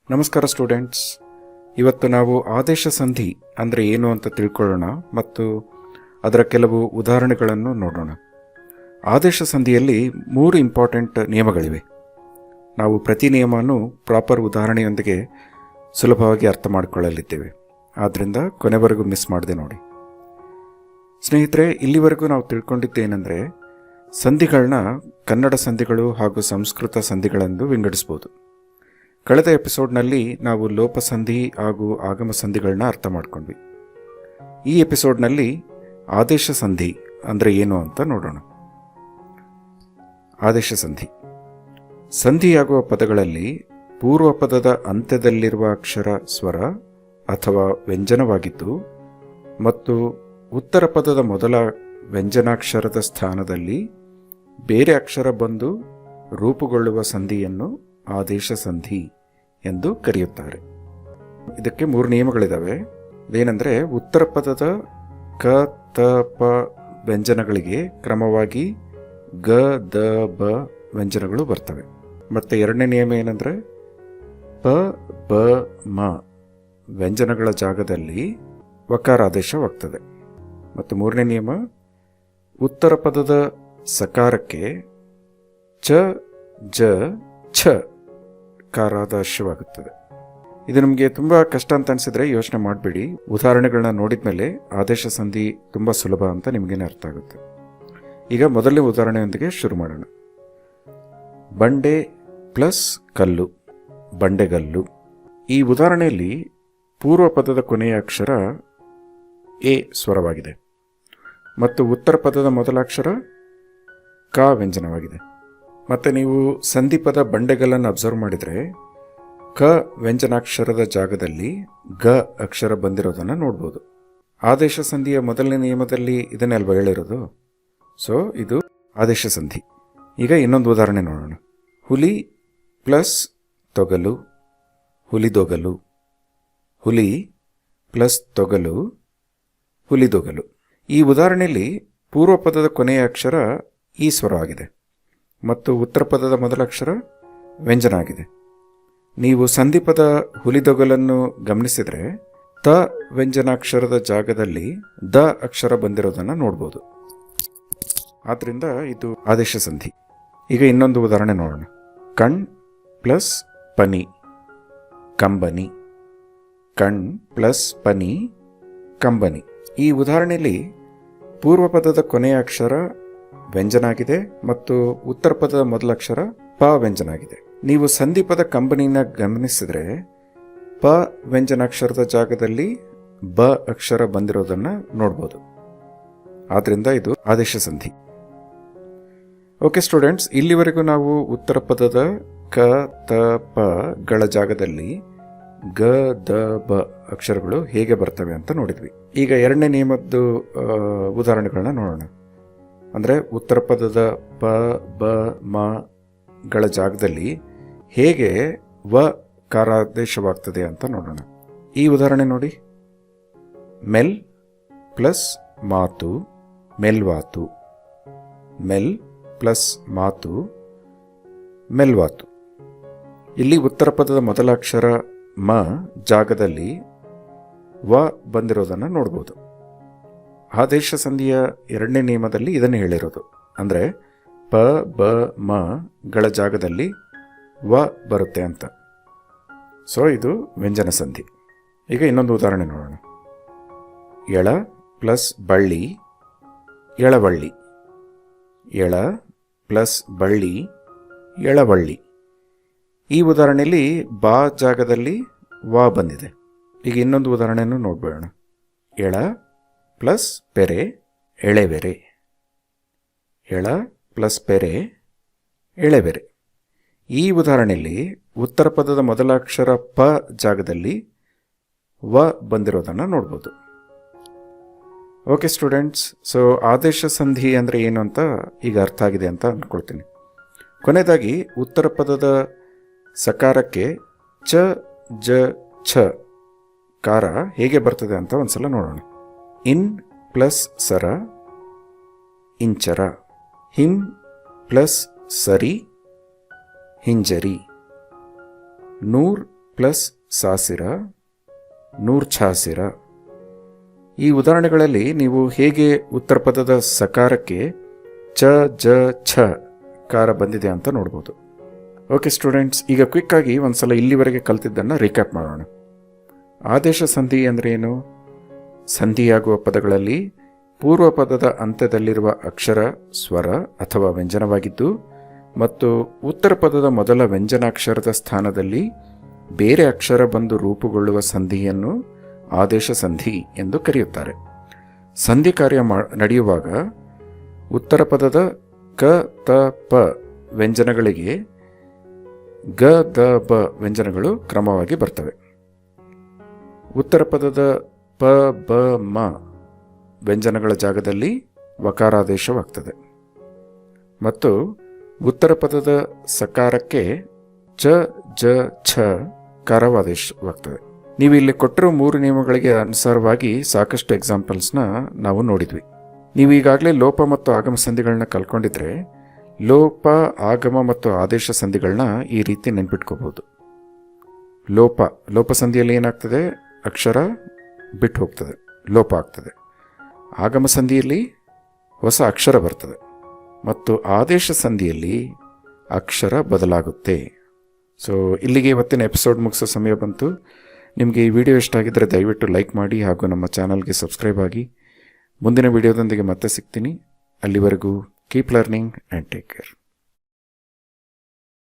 ನಮಸ್ಕಾರ ಸ್ಟೂಡೆಂಟ್ಸ್. ಇವತ್ತು ನಾವು ಆದೇಶ ಸಂಧಿ ಅಂದರೆ ಏನು ಅಂತ ತಿಳ್ಕೊಳ್ಳೋಣ ಮತ್ತು ಅದರ ಕೆಲವು ಉದಾಹರಣೆಗಳನ್ನು ನೋಡೋಣ. ಆದೇಶ ಸಂಧಿಯಲ್ಲಿ 3 ಇಂಪಾರ್ಟೆಂಟ್ ನಿಯಮಗಳಿವೆ. ನಾವು ಪ್ರತಿ ನಿಯಮವನ್ನು ಪ್ರಾಪರ್ ಉದಾಹರಣೆಯೊಂದಿಗೆ ಸುಲಭವಾಗಿ ಅರ್ಥ ಮಾಡಿಕೊಳ್ಳಲಿದ್ದೇವೆ. ಆದ್ದರಿಂದ ಕೊನೆವರೆಗೂ ಮಿಸ್ ಮಾಡದೆ ನೋಡಿ. ಸ್ನೇಹಿತರೆ, ಇಲ್ಲಿವರೆಗೂ ನಾವು ತಿಳ್ಕೊಂಡಿದ್ದೇನೆಂದರೆ ಸಂಧಿಗಳನ್ನ ಕನ್ನಡ ಸಂಧಿಗಳು ಹಾಗೂ ಸಂಸ್ಕೃತ ಸಂಧಿಗಳೆಂದು ವಿಂಗಡಿಸ್ಬೋದು. ಕಳೆದ ಎಪಿಸೋಡ್ನಲ್ಲಿ ನಾವು ಲೋಪಸಂಧಿ ಹಾಗೂ ಆಗಮ ಸಂಧಿಗಳನ್ನ ಅರ್ಥ ಮಾಡ್ಕೊಂಡ್ವಿ. ಈ ಎಪಿಸೋಡ್ನಲ್ಲಿ ಆದೇಶ ಸಂಧಿ ಅಂದರೆ ಏನು ಅಂತ ನೋಡೋಣ. ಆದೇಶ ಸಂಧಿ ಸಂಧಿಯಾಗುವ ಪದಗಳಲ್ಲಿ ಪೂರ್ವ ಪದದ ಅಂತ್ಯದಲ್ಲಿರುವ ಅಕ್ಷರ ಸ್ವರ ಅಥವಾ ವ್ಯಂಜನವಾಗಿದ್ದು ಮತ್ತು ಉತ್ತರ ಪದದ ಮೊದಲ ವ್ಯಂಜನಾಕ್ಷರದ ಸ್ಥಾನದಲ್ಲಿ ಬೇರೆ ಅಕ್ಷರ ಬಂದು ರೂಪುಗೊಳ್ಳುವ ಸಂಧಿಯನ್ನು ಆದೇಶ ಸಂಧಿ ಎಂದು ಕರೆಯುತ್ತಾರೆ. ಇದಕ್ಕೆ 3 ನಿಯಮಗಳಿದ್ದಾವೆ. ಅದೇನೆಂದರೆ, ಉತ್ತರ ಪದದ ಕ ತ ಪ ವ್ಯಂಜನಗಳಿಗೆ ಕ್ರಮವಾಗಿ ಗ ದ ಬ ವ್ಯಂಜನಗಳು ಬರ್ತವೆ. ಮತ್ತು ಎರಡನೇ ನಿಯಮ ಏನಂದರೆ, ಪ ಬ ಮ ವ್ಯಂಜನಗಳ ಜಾಗದಲ್ಲಿ ವಕಾರಾದೇಶವಾಗ್ತದೆ. ಮತ್ತು ಮೂರನೇ ನಿಯಮ, ಉತ್ತರ ಪದದ ಸಕಾರಕ್ಕೆ ಚ ಜ ಛ ಕಾರಾದೇಶವಾಗುತ್ತದೆ. ಇದು ನಿಮಗೆ ತುಂಬ ಕಷ್ಟ ಅಂತ ಅನಿಸಿದ್ರೆ ಯೋಚನೆ ಮಾಡಬೇಡಿ. ಉದಾಹರಣೆಗಳನ್ನ ನೋಡಿದ ಮೇಲೆ ಆದೇಶ ಸಂಧಿ ತುಂಬ ಸುಲಭ ಅಂತ ನಿಮಗೇನೆ ಅರ್ಥ ಆಗುತ್ತೆ. ಈಗ ಮೊದಲನೇ ಉದಾಹರಣೆಯೊಂದಿಗೆ ಶುರು ಮಾಡೋಣ. ಬಂಡೆ ಪ್ಲಸ್ ಕಲ್ಲು, ಬಂಡೆಗಲ್ಲು. ಈ ಉದಾಹರಣೆಯಲ್ಲಿ ಪೂರ್ವ ಪದದ ಕೊನೆಯ ಅಕ್ಷರ ಎ ಸ್ವರವಾಗಿದೆ ಮತ್ತು ಉತ್ತರ ಪದದ ಮೊದಲ ಅಕ್ಷರ ಕ ವ್ಯಂಜನವಾಗಿದೆ. ಮತ್ತು ನೀವು ಸಂಧಿಪದ ಬಂಡೆಗಲ್ಲನ್ನು ಅಬ್ಸರ್ವ್ ಮಾಡಿದರೆ ಕ ವ್ಯಂಜನಾಕ್ಷರದ ಜಾಗದಲ್ಲಿ ಗ ಅಕ್ಷರ ಬಂದಿರೋದನ್ನು ನೋಡ್ಬೋದು. ಆದೇಶ ಸಂಧಿಯ ಮೊದಲನೇ ನಿಯಮದಲ್ಲಿ ಇದನ್ನೆಲ್ವ ಹೇಳಿರೋದು. ಸೊ ಇದು ಆದೇಶ ಸಂಧಿ. ಈಗ ಇನ್ನೊಂದು ಉದಾಹರಣೆ ನೋಡೋಣ. ಹುಲಿ ಪ್ಲಸ್ ತೊಗಲು, ಹುಲಿದೊಗಲು. ಹುಲಿ ಪ್ಲಸ್ ತೊಗಲು, ಹುಲಿದೊಗಲು. ಈ ಉದಾಹರಣೆಯಲ್ಲಿ ಪೂರ್ವ ಪದದ ಕೊನೆಯ ಅಕ್ಷರ ಈ ಸ್ವರವಾಗಿದೆ ಮತ್ತು ಉತ್ತರ ಪದದ ಮೊದಲ ಅಕ್ಷರ ವ್ಯಂಜನ ಆಗಿದೆ. ನೀವು ಸಂಧಿಪದ ಹುಲಿದೊಗಲನ್ನು ಗಮನಿಸಿದರೆ ತ ವ್ಯಂಜನಾಕ್ಷರದ ಜಾಗದಲ್ಲಿ ದ ಅಕ್ಷರ ಬಂದಿರೋದನ್ನು ನೋಡ್ಬೋದು. ಆದ್ದರಿಂದ ಇದು ಆದೇಶ ಸಂಧಿ. ಈಗ ಇನ್ನೊಂದು ಉದಾಹರಣೆ ನೋಡೋಣ. ಕಣ್ ಪ್ಲಸ್ ಪನಿ, ಕಂಬನಿ. ಕಣ್ ಪ್ಲಸ್ ಪನಿ, ಕಂಬನಿ. ಈ ಉದಾಹರಣೆಯಲ್ಲಿ ಪೂರ್ವ ಪದದ ಕೊನೆಯ ಅಕ್ಷರ ವ್ಯಂಜನ ಆಗಿದೆ ಮತ್ತು ಉತ್ತರ ಪದದ ಮೊದಲ ಅಕ್ಷರ ಪ ವ್ಯಂಜನ ಆಗಿದೆ. ನೀವು ಸಂಧಿಪದ ಕಂಬನಿನ ಗಮನಿಸಿದರೆ ಪ ವ್ಯಂಜನಾಕ್ಷರದ ಜಾಗದಲ್ಲಿ ಬ ಅಕ್ಷರ ಬಂದಿರೋದನ್ನು ನೋಡ್ಬೋದು. ಆದ್ದರಿಂದ ಇದು ಆದೇಶ ಸಂಧಿ. ಓಕೆ ಸ್ಟೂಡೆಂಟ್ಸ್, ಇಲ್ಲಿವರೆಗೂ ನಾವು ಉತ್ತರ ಪದದ ಕ ತ ಪ ಗಳ ಜಾಗದಲ್ಲಿ ಗ ದ ಬ ಅಕ್ಷರಗಳು ಹೇಗೆ ಬರ್ತವೆ ಅಂತ ನೋಡಿದ್ವಿ. ಈಗ ಎರಡನೇ ನಿಯಮದ್ದು ಉದಾಹರಣೆಗಳನ್ನ ನೋಡೋಣ. ಅಂದರೆ ಉತ್ತರ ಪದದ ಪ ಬ ಮ ಗಳ ಜಾಗದಲ್ಲಿ ಹೇಗೆ ವ ಕಾರಾದೇಶವಾಗ್ತದೆ ಅಂತ ನೋಡೋಣ. ಈ ಉದಾಹರಣೆ ನೋಡಿ. ಮೆಲ್ ಪ್ಲಸ್ ಮಾತು, ಮೆಲ್ವಾತು. ಮೆಲ್ ಪ್ಲಸ್ ಮಾತು, ಮೆಲ್ವಾತು. ಇಲ್ಲಿ ಉತ್ತರ ಪದದ ಮೊದಲ ಅಕ್ಷರ ಮ ಜಾಗದಲ್ಲಿ ವ ಬಂದಿರೋದನ್ನು ನೋಡ್ಬೋದು. ಆದೇಶ ಸಂಧಿಯ ಎರಡನೇ ನಿಯಮದಲ್ಲಿ ಇದನ್ನು ಹೇಳಿರೋದು. ಅಂದರೆ ಪ ಬ ಮ ಗಳ ಜಾಗದಲ್ಲಿ ವ ಬರುತ್ತೆ ಅಂತ. ಸೊ ಇದು ವ್ಯಂಜನ ಸಂಧಿ. ಈಗ ಇನ್ನೊಂದು ಉದಾಹರಣೆ ನೋಡೋಣ. ಎಳ ಪ್ಲಸ್ ಬಳ್ಳಿ, ಎಳವಳ್ಳಿ. ಎಳ ಪ್ಲಸ್ ಬಳ್ಳಿ, ಎಳವಳ್ಳಿ. ಈ ಉದಾಹರಣೆಯಲ್ಲಿ ಬಾ ಜಾಗದಲ್ಲಿ ವ ಬಂದಿದೆ. ಈಗ ಇನ್ನೊಂದು ಉದಾಹರಣೆಯನ್ನು ನೋಡ್ಬೇಡ. ಎಳ ಪ್ಲಸ್ ಪೆರೆ, ಎಳೆವೆರೆ. ಎಳ ಪ್ಲಸ್ ಪೆರೆ, ಎಳೆವೆರೆ. ಈ ಉದಾಹರಣೆಯಲ್ಲಿ ಉತ್ತರ ಪದದ ಮೊದಲ ಅಕ್ಷರ ಪ ಜಾಗದಲ್ಲಿ ವ ಬಂದಿರೋದನ್ನು ನೋಡ್ಬೋದು. ಓಕೆ ಸ್ಟೂಡೆಂಟ್ಸ್, ಸೊ ಆದೇಶ ಸಂಧಿ ಅಂದರೆ ಏನು ಅಂತ ಈಗ ಅರ್ಥ ಆಗಿದೆ ಅಂತ ಅಂದ್ಕೊಳ್ತೀನಿ. ಕೊನೆಯದಾಗಿ ಉತ್ತರ ಪದದ ಸಕಾರಕ್ಕೆ ಚ ಜ ಛ ಕಾರ ಹೇಗೆ ಬರ್ತದೆ ಅಂತ ಒಂದ್ಸಲ ನೋಡೋಣ. ಇನ್ ಪ್ಲಸ್ ಸರ, ಇಂಚರ. ಹಿಂ ಪ್ಲಸ್ ಸರಿ, ಹಿಂಜರಿ. ನೂರ್ ಪ್ಲಸ್ ಸಾಸಿರ ನೂರ್ ಛಾಸಿರ. ಈ ಉದಾಹರಣೆಗಳಲ್ಲಿ ನೀವು ಹೇಗೆ ಉತ್ತರ ಪದದ ಸಕಾರಕ್ಕೆ ಚ ಜ ಛ ಕಾರ ಬಂದಿದೆ ಅಂತ ನೋಡ್ಬೋದು. ಓಕೆ ಸ್ಟೂಡೆಂಟ್ಸ್, ಈಗ ಕ್ವಿಕ್ಕಾಗಿ ಒಂದ್ಸಲ ಇಲ್ಲಿವರೆಗೆ ಕಲ್ತಿದ್ದನ್ನು ರೀಕ್ಯಾಪ್ ಮಾಡೋಣ. ಆದೇಶ ಸಂಧಿ ಅಂದರೆ ಏನು? ಸಂಧಿಯಾಗುವ ಪದಗಳಲ್ಲಿ ಪೂರ್ವ ಪದದ ಅಂತ್ಯದಲ್ಲಿರುವ ಅಕ್ಷರ ಸ್ವರ ಅಥವಾ ವ್ಯಂಜನವಾಗಿದ್ದು ಮತ್ತು ಉತ್ತರ ಪದದ ಮೊದಲ ವ್ಯಂಜನಾಕ್ಷರದ ಸ್ಥಾನದಲ್ಲಿ ಬೇರೆ ಅಕ್ಷರ ಬಂದು ರೂಪುಗೊಳ್ಳುವ ಸಂಧಿಯನ್ನು ಆದೇಶ ಸಂಧಿ ಎಂದು ಕರೆಯುತ್ತಾರೆ. ಸಂಧಿ ಕಾರ್ಯ ನಡೆಯುವಾಗ ಉತ್ತರ ಪದದ ಕ ತ ಪ ವ್ಯಂಜನಗಳಿಗೆ ಗ ದ ಬ ವ್ಯಂಜನಗಳು ಕ್ರಮವಾಗಿ ಬರ್ತವೆ. ಉತ್ತರ ಪದದ ಪ ಬ ಮ ವ್ಯಂಜನಗಳ ಜಾಗದಲ್ಲಿ ವಕಾರಾದೇಶವಾಗ್ತದೆ ಮತ್ತು ಉತ್ತರ ಪದದ ಸಕಾರಕ್ಕೆ ಚ ಜ ಛ ಕಾರವಾದೇಶವಾಗ್ತದೆ. ನೀವು ಇಲ್ಲಿ ಕೊಟ್ಟಿರೋ 3 ನಿಯಮಗಳಿಗೆ ಅನುಸಾರವಾಗಿ ಸಾಕಷ್ಟು ಎಕ್ಸಾಂಪಲ್ಸ್ನ ನಾವು ನೋಡಿದ್ವಿ. ನೀವು ಈಗಾಗಲೇ ಲೋಪ ಮತ್ತು ಆಗಮ ಸಂಧಿಗಳನ್ನ ಕಲ್ಕೊಂಡಿದ್ರೆ ಲೋಪ, ಆಗಮ ಮತ್ತು ಆದೇಶ ಸಂಧಿಗಳನ್ನ ಈ ರೀತಿ ನೆನ್ಪಿಟ್ಕೋಬಹುದು. ಲೋಪ ಸಂಧಿಯಲ್ಲಿ ಏನಾಗ್ತದೆ? ಅಕ್ಷರ ಬಿಟ್ಟು ಹೋಗ್ತದೆ, ಲೋಪ ಆಗ್ತದೆ. ಆಗಮ ಸಂಧಿಯಲ್ಲಿ ಹೊಸ ಅಕ್ಷರ ಬರ್ತದೆ ಮತ್ತು ಆದೇಶ ಸಂಧಿಯಲ್ಲಿ ಅಕ್ಷರ ಬದಲಾಗುತ್ತೆ. ಸೊ ಇಲ್ಲಿಗೆ ಇವತ್ತಿನ ಎಪಿಸೋಡ್ ಮುಗಿಸೋ ಸಮಯ ಬಂತು. ನಿಮಗೆ ಈ ವಿಡಿಯೋ ಇಷ್ಟ ಆಗಿದ್ದರೆ ದಯವಿಟ್ಟು ಲೈಕ್ ಮಾಡಿ ಹಾಗೂ ನಮ್ಮ ಚಾನಲ್ಗೆ ಸಬ್ಸ್ಕ್ರೈಬ್ ಆಗಿ. ಮುಂದಿನ ವಿಡಿಯೋದೊಂದಿಗೆ ಮತ್ತೆ ಸಿಗ್ತೀನಿ. ಅಲ್ಲಿವರೆಗೂ keep learning and take care.